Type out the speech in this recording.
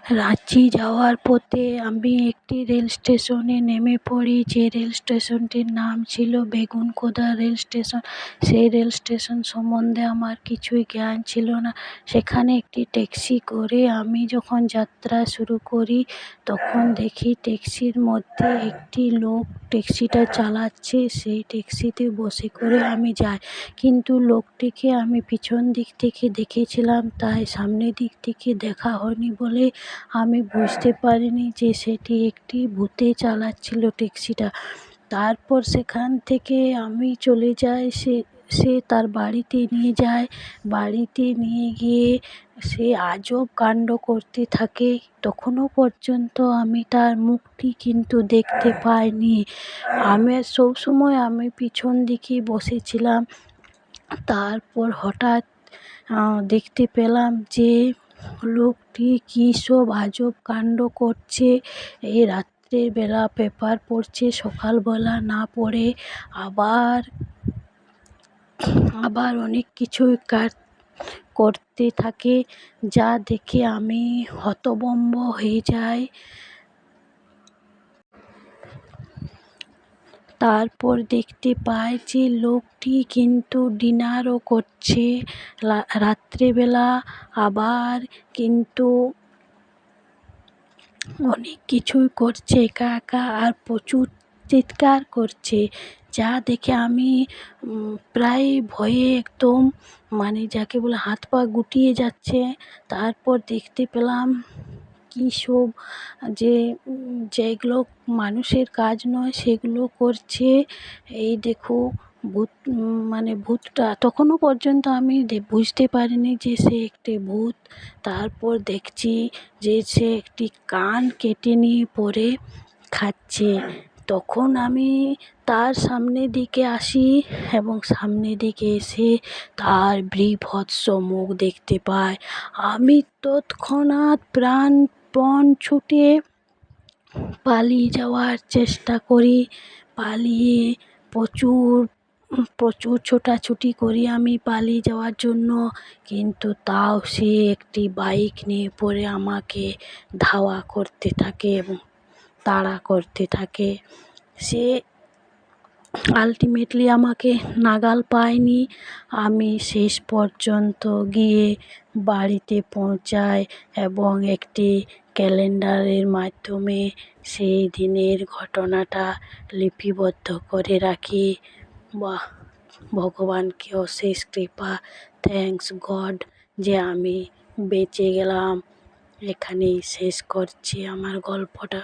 রাঁচি যাওয়ার পথে আমি একটি রেল স্টেশনে নেমে পড়ি, যে রেল স্টেশনটির নাম ছিল বেগুনকোদা রেল স্টেশন। সেই রেল স্টেশন সম্বন্ধে আমার কিছুই জ্ঞান ছিল না। সেখানে একটি ট্যাক্সি করে আমি যখন যাত্রা শুরু করি, তখন দেখি ট্যাক্সির মধ্যে একটি লোক ট্যাক্সিটা চালাচ্ছে। সেই ট্যাক্সিতে বসে করে আমি যাই, কিন্তু লোকটিকে আমি পিছন দিক থেকে দেখেছিলাম, তাই সামনের দিক থেকে দেখা হয়নি বলে আমি বুঝতে পারিনি যে সেটি একটি ভূতে চালাচ্ছিল ট্যাক্সিটা। তারপর সেখান থেকে আমি চলে যাই, সে তার বাড়িতে নিয়ে যায়। বাড়িতে নিয়ে গিয়ে সে আজব কাণ্ড করতে থাকে। তখনও পর্যন্ত আমি তার মুখটি কিন্তু দেখতে পাইনি। সবসময় আমি পিছন দিকে বসেছিলাম। তারপর হঠাৎ দেখতে পেলাম যে লোকটি কী সব আজব কাণ্ড করছে। এই রাত্রের বেলা পেপার পড়ছে, সকালবেলা না পড়ে আবার অনেক কিছুই করতে থাকে, যা দেখে আমি হতভম্ব হয়ে যাই। তারপর দেখতে পাই যে লোকটি কিন্তু ডিনারও করছে রাত্রেবেলা, আবার কিন্তু অনেক কিছুই করছে একা একা, আর প্রচুর চিৎকার করছে, যা দেখে আমি প্রায় ভয়ে একদম যাকে বলে হাত পা গুটিয়ে যাচ্ছে। তারপর দেখতে পেলাম কী সব যেগুলো মানুষের কাজ নয় সেগুলো করছে। এই দেখো ভূতটা, তখনও পর্যন্ত আমি বুঝতে পারিনি যে সে একটি ভূত। তারপর দেখছি যে সে একটি কান কেটে নিয়ে পরে খাচ্ছে। তখন আমি তার সামনের দিকে আসি এবং সামনের দিকে এসে তার বীভৎস মুখ দেখতে পাই। আমি তৎক্ষণাৎ প্রাণপণ ছুটে পালিয়ে যাওয়ার চেষ্টা করি। পালিয়ে প্রচুর ছোটাছুটি করি আমি পালিয়ে যাওয়ার জন্য, কিন্তু তাও সে একটি বাইক নিয়ে পরে আমাকে ধাওয়া করতে থাকে এবং তাড়া করতে থাকে। সে আলটিমেটলি আমাকে নাগাল পায়নি। আমি শেষ পর্যন্ত গিয়ে বাড়িতে পৌঁছাই এবং একটি ক্যালেন্ডারের মাধ্যমে সেই দিনের ঘটনাটা লিপিবদ্ধ করে রাখি। বাহ, ভগবানকে অশেষ কৃপা, থ্যাঙ্কস গড যে আমি বেঁচে গেলাম। এখানেই শেষ করছি আমার গল্পটা।